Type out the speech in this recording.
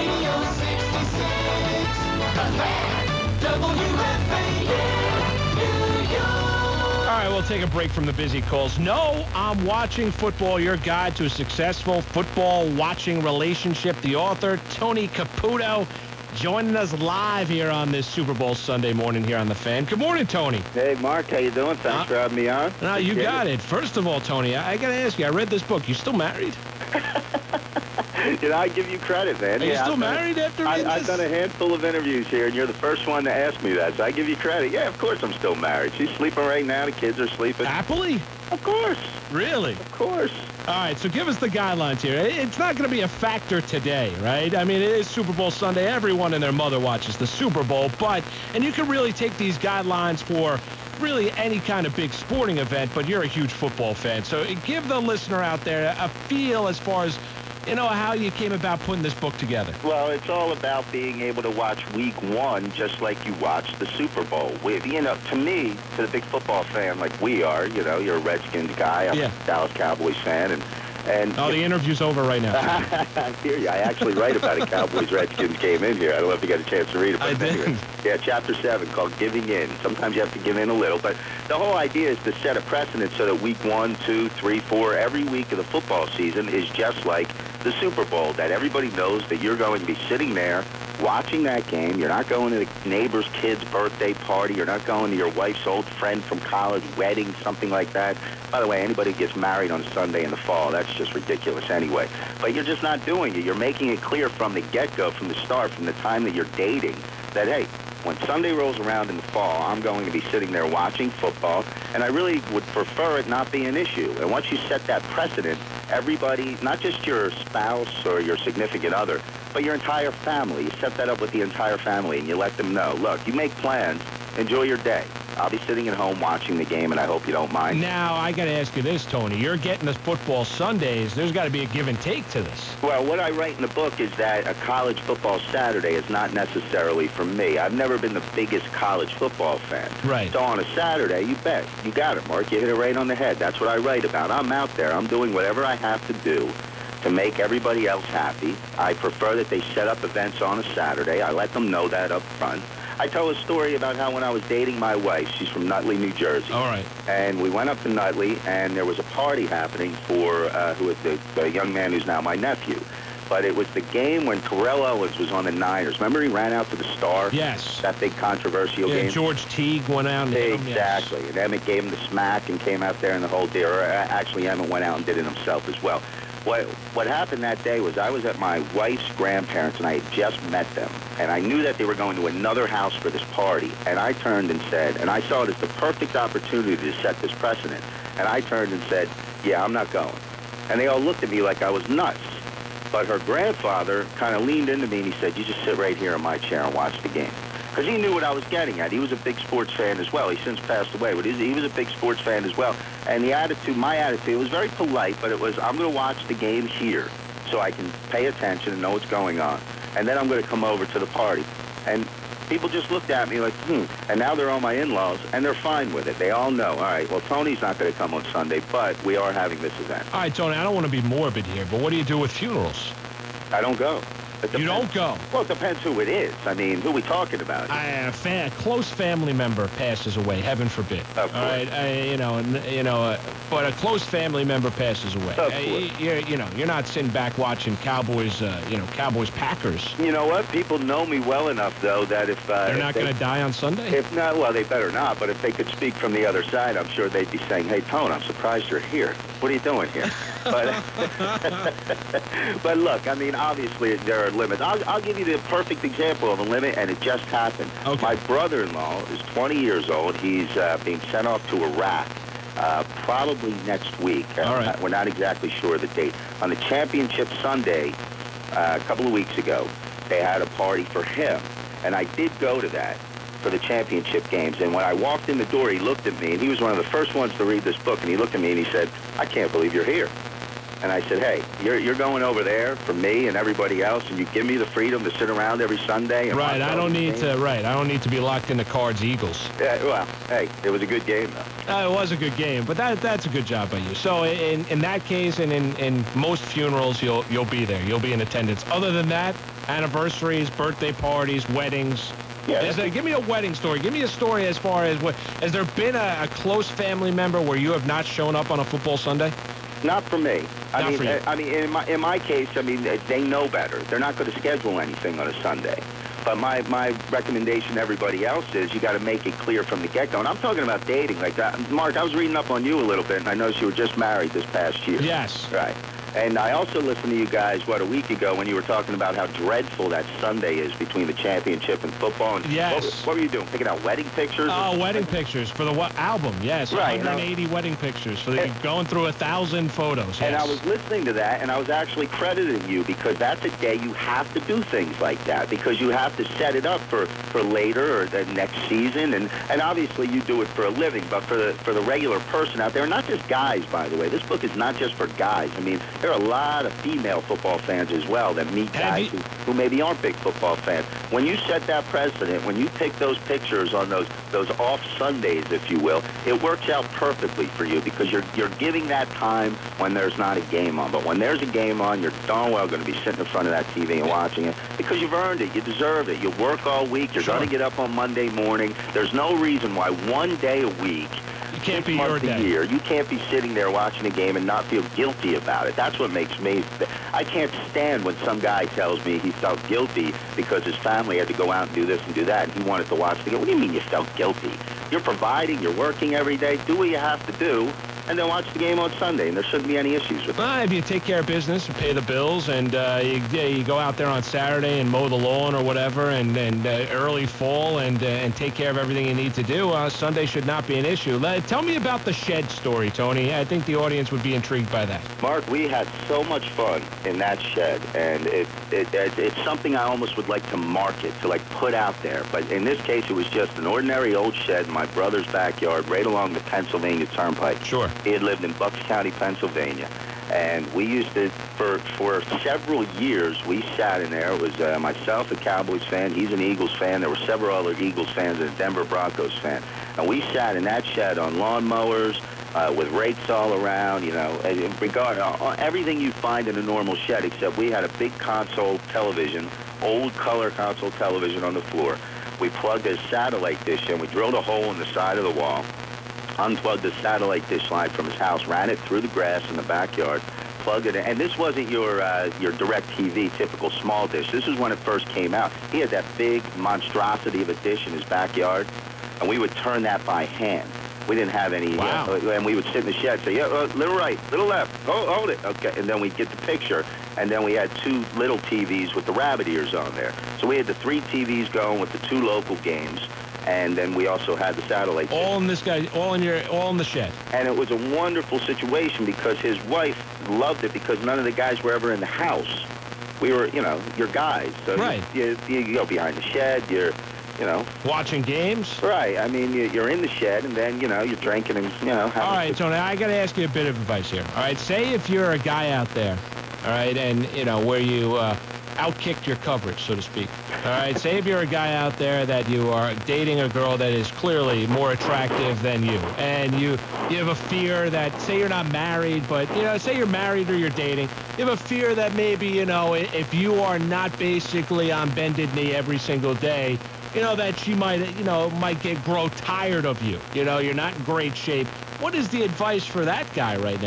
Radio 66. The Fan. WFAN, New York. All right, we'll take a break from the busy calls. No, I'm watching football, your guide to a successful football watching relationship. The author, Tony Caputo, joining us live here on this Super Bowl Sunday morning here on The Fan. Good morning, Tony. Hey, Mark. How you doing? Thanks for having me on. No, you got it. First of all, Tony, I got to ask you, I read this book. You still married? You know, I give you credit, man. Are you still married after reading this? I've done a handful of interviews here, and you're the first one to ask me that, so I give you credit. Yeah, of course I'm still married. She's sleeping right now. The kids are sleeping. Happily? Of course. Really? Of course. All right, so give us the guidelines here. It's not going to be a factor today, right? I mean, it is Super Bowl Sunday. Everyone and their mother watches the Super Bowl, and you can really take these guidelines for really any kind of big sporting event, but you're a huge football fan. So give the listener out there a feel as far as, you know, how you came about putting this book together. Well, it's all about being able to watch Week 1 just like you watch the Super Bowl. You know, to me, to the big football fan like we are, you know, you're a Redskins guy. I'm a Dallas Cowboys fan. And the interview's over right now. I hear you. I actually write about a Cowboys-Redskins game in here. I don't know if you got a chance to read it. I did. Yeah, Chapter 7 called Giving In. Sometimes you have to give in a little, but the whole idea is to set a precedent so that Week 1, 2, 3, 4, every week of the football season is just like the Super Bowl, that everybody knows that you're going to be sitting there watching that game. You're not going to the neighbor's kid's birthday party. You're not going to your wife's old friend from college wedding, something like that. By the way, anybody gets married on Sunday in the fall, that's just ridiculous anyway. But you're just not doing it. You're making it clear from the get-go, from the start, from the time that you're dating, that, hey, when Sunday rolls around in the fall, I'm going to be sitting there watching football, and I really would prefer it not be an issue. And once you set that precedent, everybody, not just your spouse or your significant other, but your entire family, you set that up with the entire family, and you let them know, look, you make plans, enjoy your day. I'll be sitting at home watching the game, and I hope you don't mind. Now, I got to ask you this, Tony. You're getting us football Sundays. There's got to be a give and take to this. Well, what I write in the book is that a college football Saturday is not necessarily for me. I've never been the biggest college football fan. Right. So on a Saturday, you bet. You got it, Mark. You hit it right on the head. That's what I write about. I'm out there. I'm doing whatever I have to do to make everybody else happy. I prefer that they set up events on a Saturday. I let them know that up front. I tell a story about how when I was dating my wife, she's from Nutley, New Jersey. All right. And we went up to Nutley, and there was a party happening for the young man who's now my nephew. But it was the game when Terrell Owens was on the Niners. Remember he ran out to the Star? Yes. That big controversial game? George Teague went out and hit him. Exactly. Yes. And Emmett gave him the smack and came out there in the whole deal. Actually, Emmett went out and did it himself as well. What happened that day was I was at my wife's grandparents, and I had just met them. And I knew that they were going to another house for this party. And I turned and said, and I saw it as the perfect opportunity to set this precedent. And I turned and said, yeah, I'm not going. And they all looked at me like I was nuts. But her grandfather kind of leaned into me, and he said, you just sit right here in my chair and watch the game. Because he knew what I was getting at. He was a big sports fan as well. He's since passed away, but he was a big sports fan as well. And the attitude, my attitude, was very polite, but it was, I'm going to watch the game here so I can pay attention and know what's going on. And then I'm going to come over to the party. And people just looked at me like, And now they're all my in-laws, and they're fine with it. They all know, all right, well, Tony's not going to come on Sunday, but we are having this event. All right, Tony, I don't want to be morbid here, but what do you do with funerals? I don't go. You don't go? Well, it depends who it is. I mean, who are we talking about? A close family member passes away. Heaven forbid. Of course. All right, but a close family member passes away. Of course. You're not sitting back watching Cowboys. Cowboys Packers. You know what? People know me well enough, though, that if they're not going to die on Sunday. If not, well, they better not. But if they could speak from the other side, I'm sure they'd be saying, "Hey, Tone, I'm surprised you're here. What are you doing here?" But but look, I mean, obviously there are limits. I'll give you the perfect example of a limit, and it just happened. Okay. My brother-in-law is 20 years old. He's being sent off to Iraq probably next week. All right. We're not exactly sure of the date. On the championship Sunday, a couple of weeks ago, they had a party for him, and I did go to that for the championship games. And when I walked in the door, he looked at me, and he was one of the first ones to read this book, and he looked at me and he said, "I can't believe you're here." And I said, "Hey, you're going over there for me and everybody else, and you give me the freedom to sit around every Sunday." And right. I don't need to. Right. I don't need to be locked in the Cards Eagles. Yeah. Well, hey, it was a good game, though. It was a good game, but that's a good job by you. So in that case, and in most funerals, you'll be there. You'll be in attendance. Other than that, Anniversaries, birthday parties, weddings. Yeah. Give me a wedding story. Give me a story as far as has there been a close family member where you have not shown up on a football Sunday? Not for me. Not for you. I mean, in my case, I mean, they know better. They're not going to schedule anything on a Sunday. But my recommendation to everybody else is you got to make it clear from the get-go. And I'm talking about dating. Like, Mark, I was reading up on you a little bit, and I noticed you were just married this past year. Yes. Right. And I also listened to you guys, a week ago when you were talking about how dreadful that Sunday is between the championship and football. And Yes. What were you doing? Picking out wedding pictures? Oh, wedding pictures for the album, yes. Right. 180 wedding pictures for going through 1,000 photos. Yes. And I was listening to that, and I was actually crediting you because that's a day you have to do things like that because you have to set it up for later or the next season. And obviously you do it for a living, but for the regular person out there, not just guys, by the way. This book is not just for guys. I mean, there are a lot of female football fans as well that meet guys who maybe aren't big football fans. When you set that precedent, when you pick those pictures on those off Sundays, if you will, it works out perfectly for you because you're giving that time when there's not a game on. But when there's a game on, you're darn well going to be sitting in front of that TV and watching it because you've earned it. You deserve it. You work all week. You're going to get up on Monday morning. There's no reason why one day a week, can't be your day. Year, you can't be sitting there watching a game and not feel guilty about it. That's what makes me. I can't stand when some guy tells me he felt guilty because his family had to go out and do this and do that, and he wanted to watch the game. What do you mean you felt guilty? You're providing. You're working every day. Do what you have to do, and then watch the game on Sunday, and there shouldn't be any issues with that. If you take care of business and pay the bills, and you go out there on Saturday and mow the lawn or whatever, and early fall, and take care of everything you need to do, Sunday should not be an issue. Tell me about the shed story, Tony. I think the audience would be intrigued by that. Mark, we had so much fun in that shed, and it's something I almost would like to market, to like put out there. But in this case, it was just an ordinary old shed in my brother's backyard right along the Pennsylvania Turnpike. Sure. He had lived in Bucks County, Pennsylvania, and we used to, for several years, we sat in there. It was myself, a Cowboys fan. He's an Eagles fan. There were several other Eagles fans and a Denver Broncos fan. And we sat in that shed on lawnmowers, with rakes all around, you know, everything you find in a normal shed, except we had a big console television, old color console television on the floor. We plugged a satellite dish in. We drilled a hole in the side of the wall, unplugged the satellite dish line from his house, ran it through the grass in the backyard, plugged it in. And this wasn't your direct TV typical small dish. This is when it first came out. He had that big monstrosity of a dish in his backyard, and we would turn that by hand. We didn't have any, wow. And we would sit in the shed, say, yeah, little right, little left, hold it, okay, and then we'd get the picture, and then we had two little TVs with the rabbit ears on there. So we had the 3 TVs going with the 2 local games, and then we also had the satellite. All in the shed. And it was a wonderful situation because his wife loved it because none of the guys were ever in the house. We were, your guys. So right. You go behind the shed, you're, watching games? Right. I mean, you're in the shed, and then, you're drinking and, All right, Tony, I got to ask you a bit of advice here. All right, say if you're a guy out there, all right, and, where you outkicked your coverage, so to speak. All right, say if you're a guy out there that you are dating a girl that is clearly more attractive than you, and you have a fear that, say you're not married, but, say you're married or you're dating, you have a fear that maybe, if you are not basically on bended knee every single day, that she might grow tired of you. You're not in great shape. What is the advice for that guy right now?